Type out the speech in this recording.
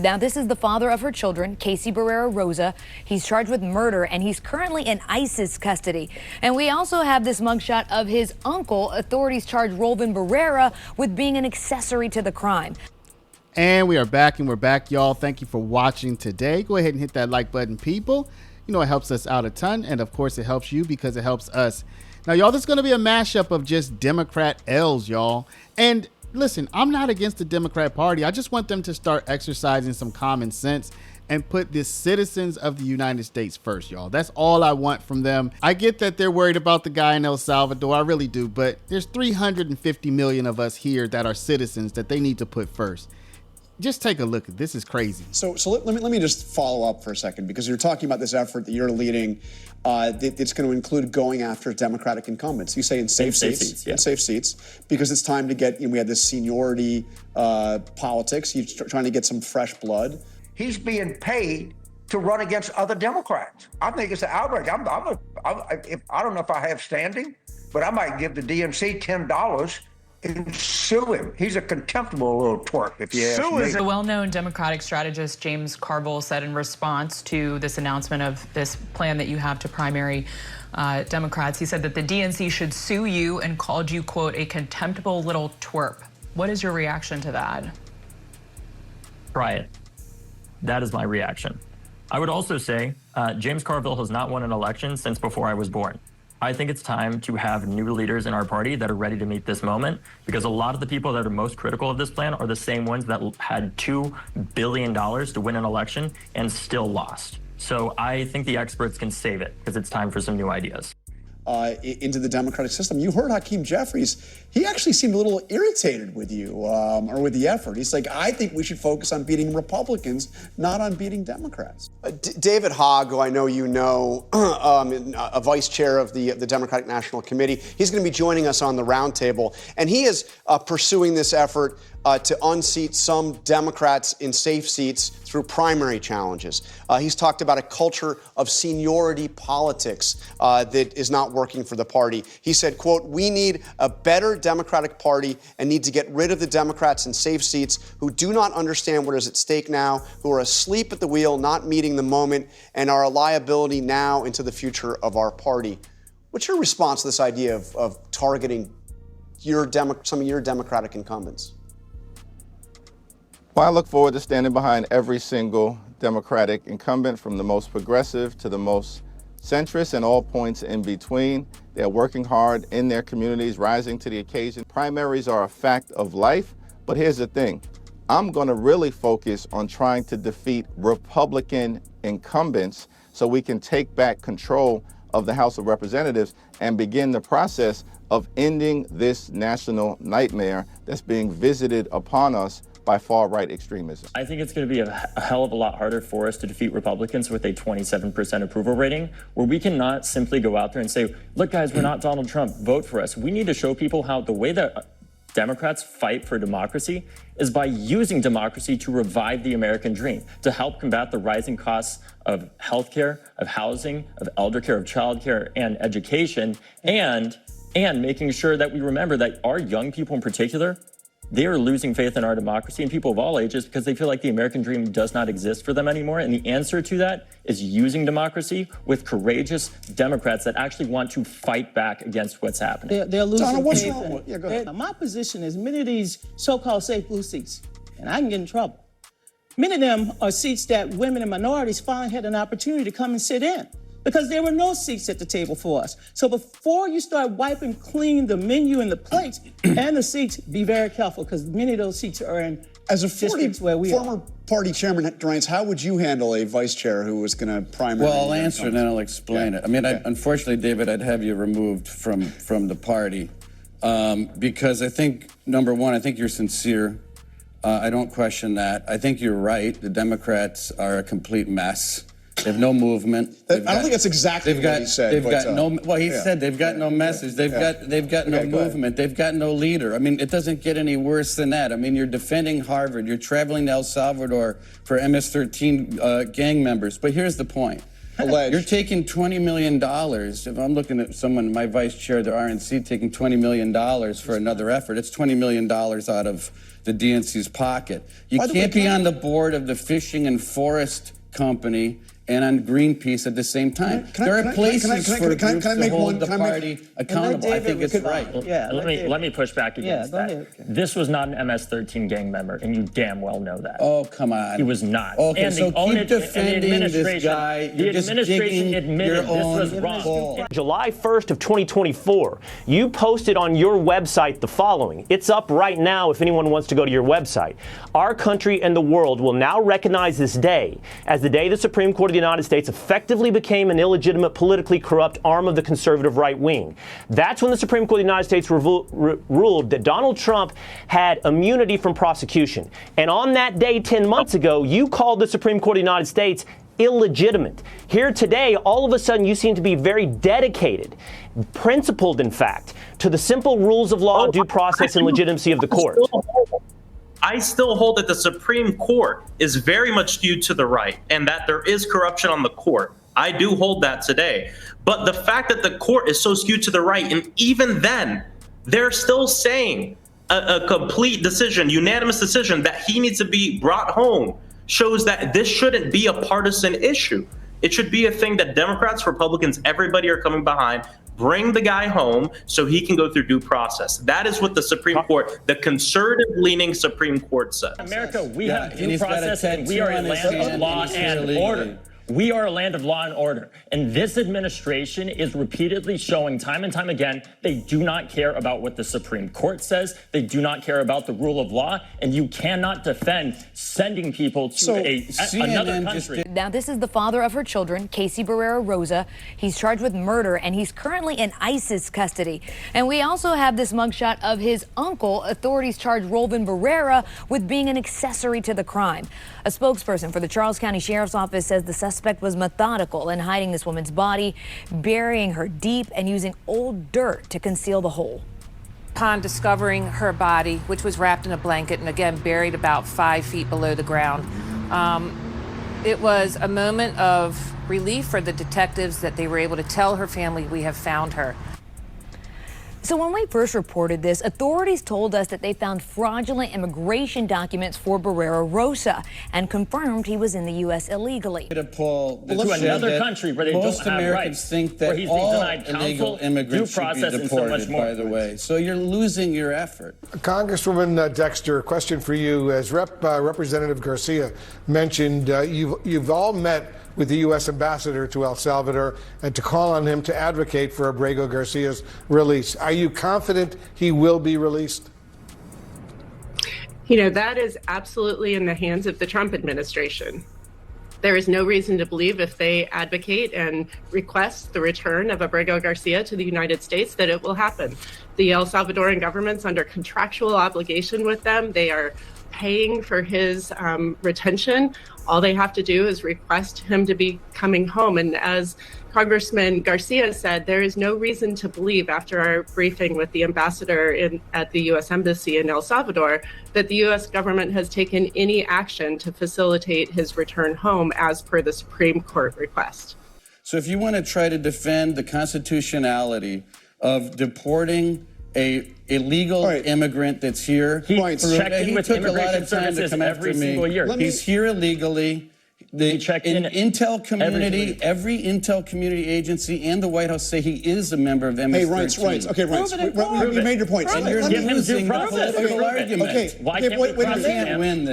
Now, this is the father of her children, Casey Barrera Rosa. He's charged with murder, and he's currently in ISIS custody. And we also have this mugshot of his uncle. Authorities charge Rolvin Barrera with being an accessory to the crime. And we are back, and we're back, y'all. Thank you for watching today. Go ahead and hit that like button, people. You know, it helps us out a ton, and of course it helps you because it helps us. Now, y'all, this is going to be a mashup of just Democrat L's, y'all. And listen, I'm not against the Democrat Party. I just want them to start exercising some common sense and put the citizens of the United States first, y'all. That's all I want from them. I get that they're worried about the guy in El Salvador. I really do. But there's 350 million of us here that are citizens that they need to put first. Just take a look. This is crazy. So let me just follow up for a second, because you're talking about this effort that you're leading. It's going to include going after Democratic incumbents. You say in safe seats, yeah. In safe seats, because it's time to get. We had this seniority politics. You're trying to get some fresh blood. He's being paid to run against other Democrats. I think it's an outrage. I don't know if I have standing, but I might give the DNC $10 and sue him. He's a contemptible little twerp, if you ask me. The well-known Democratic strategist James Carville said in response to this announcement of this plan that you have to primary Democrats, he said that the DNC should sue you and called you, quote, a contemptible little twerp. What is your reaction to that? Try it. That is my reaction. I would also say James Carville has not won an election since before I was born. I think it's time to have new leaders in our party that are ready to meet this moment, because a lot of the people that are most critical of this plan are the same ones that had $2 billion to win an election and still lost. So I think the experts can save it, because it's time for some new ideas. Into the democratic system. You heard Hakeem Jeffries. He actually seemed a little irritated with you or with the effort. He's like, I think we should focus on beating Republicans, not on beating Democrats. David Hogg, who I know you know, a vice chair of the Democratic National Committee, he's going to be joining us on the roundtable, and he is pursuing this effort to unseat some Democrats in safe seats through primary challenges. He's talked about a culture of seniority politics that is not working for the party. He said, quote, we need a better Democratic Party and need to get rid of the Democrats in safe seats who do not understand what is at stake now, who are asleep at the wheel, not meeting the moment, and are a liability now into the future of our party. What's your response to this idea of targeting some of your Democratic incumbents? Well, I look forward to standing behind every single Democratic incumbent, from the most progressive to the most centrist and all points in between. They're working hard in their communities, rising to the occasion. Primaries are a fact of life, but here's the thing. I'm going to really focus on trying to defeat Republican incumbents so we can take back control of the House of Representatives and begin the process of ending this national nightmare that's being visited upon us by far-right extremism. I think it's going to be a hell of a lot harder for us to defeat Republicans with a 27% approval rating, where we cannot simply go out there and say, look, guys, we're not Donald Trump, vote for us. We need to show people how the way that Democrats fight for democracy is by using democracy to revive the American dream, to help combat the rising costs of healthcare, of housing, of elder care, of childcare, and education, and making sure that we remember that our young people in particular, they are losing faith in our democracy, and people of all ages, because they feel like the American dream does not exist for them anymore. And the answer to that is using democracy with courageous Democrats that actually want to fight back against what's happening. They're losing Donna, what's faith. wrong? Yeah, go ahead. My position is many of these so-called safe blue seats, and I can get in trouble. Many of them are seats that women and minorities finally had an opportunity to come and sit in, because there were no seats at the table for us. So before you start wiping clean the menu and the plates and the seats, be very careful, because many of those seats are in As a districts where we former are. party chairman, Durance, how would you handle a vice chair who was going to primary? Well, I'll answer and then I'll explain it. I mean, unfortunately, David, I'd have you removed from the party because I think, number one, I think you're sincere. I don't question that. I think you're right. The Democrats are a complete mess. They have no movement. I don't think that's exactly what he said. They've got no. Well, he said they've got no message. They've got no movement. They've got no leader. I mean, it doesn't get any worse than that. I mean, you're defending Harvard. You're traveling to El Salvador for MS-13 gang members. But here's the point. Alleged. You're taking $20 million. If I'm looking at someone, my vice chair, the RNC, taking $20 million for another effort, it's $20 million out of the DNC's pocket. You can't be on the board of the Fishing and Forest Company and on Greenpeace at the same time. There are places for groups to hold the party accountable. I think it's right. Yeah. Let me push back against that. Ahead. This was not an MS-13 gang member, and you damn well know that. Oh, come on. He was not. Okay, and so keep defending this guy. The You're just administration digging admitted your this own was wrong. hole. July 1st of 2024, you posted on your website the following. It's up right now if anyone wants to go to your website. Our country and the world will now recognize this day as the day the Supreme Court of the United States effectively became an illegitimate, politically corrupt arm of the conservative right wing. That's when the Supreme Court of the United States ruled that Donald Trump had immunity from prosecution. And on that day 10 months ago, you called the Supreme Court of the United States illegitimate. Here today, all of a sudden, you seem to be very dedicated, principled, in fact, to the simple rules of law, due process, and legitimacy of the court. I still hold that the Supreme Court is very much skewed to the right and that there is corruption on the court. I do hold that today. But the fact that the court is so skewed to the right, and even then, they're still saying a complete decision, unanimous decision, that he needs to be brought home, shows that this shouldn't be a partisan issue. It should be a thing that Democrats, Republicans, everybody are coming behind. Bring the guy home so he can go through due process. That is what the Supreme Court, the conservative-leaning Supreme Court says. America, we have due process, and we are a land of law and order. We are a land of law and order. And this administration is repeatedly showing time and time again they do not care about what the Supreme Court says. They do not care about the rule of law. And you cannot defend sending people to another country. Now, this is the father of her children, Casey Barrera Rosa. He's charged with murder, and he's currently in ISIS custody. And we also have this mugshot of his uncle. Authorities charge Rolvin Barrera with being an accessory to the crime. A spokesperson for the Charles County Sheriff's Office says the suspect was methodical in hiding this woman's body, burying her deep, and using old dirt to conceal the hole. Upon discovering her body, which was wrapped in a blanket and again buried about 5 feet below the ground, it was a moment of relief for the detectives that they were able to tell her family, we have found her. So when we first reported this, authorities told us that they found fraudulent immigration documents for Barrera Rosa and confirmed he was in the U.S. illegally. To another country where they most don't have Americans rights, think where that he's being all denied illegal counsel, immigrants due should be process, and so much deported, more. by the way. So you're losing your effort. Congresswoman Dexter, a question for you. As Representative Garcia mentioned, you've all met with the U.S. ambassador to El Salvador and to call on him to advocate for Abrego Garcia's release. Are you confident he will be released? You know, that is absolutely in the hands of the Trump administration. There is no reason to believe if they advocate and request the return of Abrego Garcia to the United States that it will happen. The El Salvadoran government's under contractual obligation with them. They are paying for his retention. All they have to do is request him to be coming home. And as Congressman Garcia said, there is no reason to believe after our briefing with the ambassador at the U.S. Embassy in El Salvador that the U.S. government has taken any action to facilitate his return home as per the Supreme Court request. So if you want to try to defend the constitutionality of deporting a illegal immigrant that's here, He took a lot of time to come after me. He's here illegally. The Intel community, every Intel community agency and the White House say he is a member of MS-13. Hey, Reince. Okay, Reince. You made your point. And you're losing the political argument. Wait a minute. You can't win this.